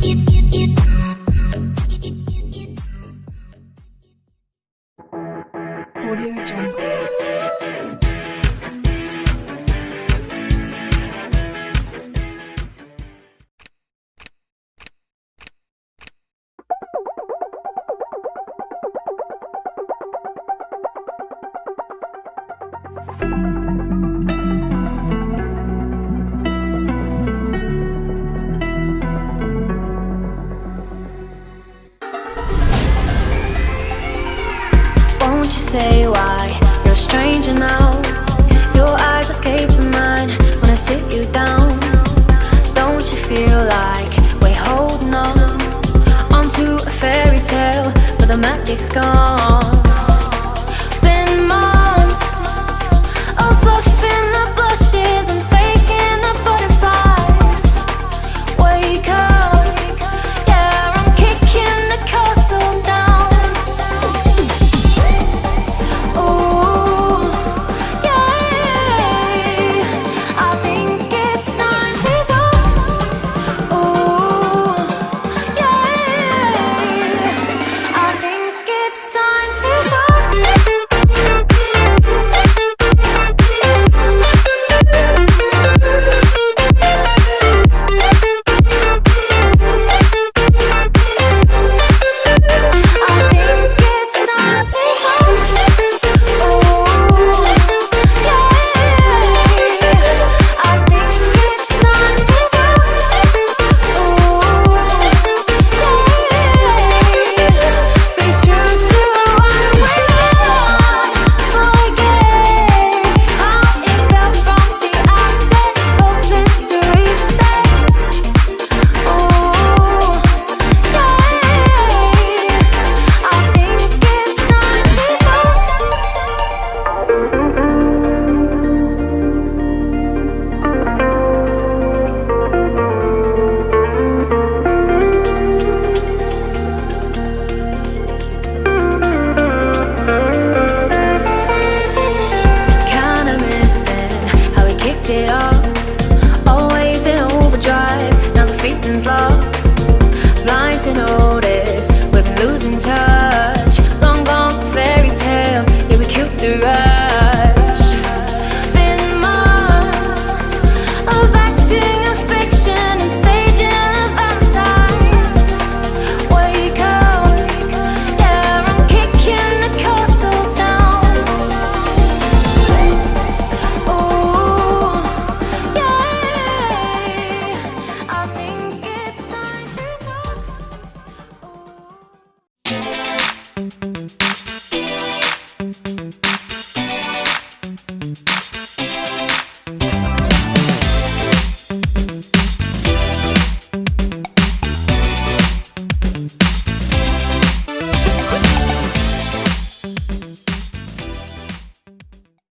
Audio Jungle. Won't you say why you're a stranger now? Your eyes escaping mine when I sit you down. Don't you feel like we're holding on onto a fairy tale, but the magic's gone? Been months of bluffing the blushes and faking the butterflies. Wake up, yeah, I'm kicking the castle down. It off, always in overdrive. Now the feeling's lost, blind to notice we've been losing touch. Long gone fairy tale, yeah, we killed the rush. Been months of acting a fiction and staging a Valentine's. Wake up, yeah, I'm kicking the castle down.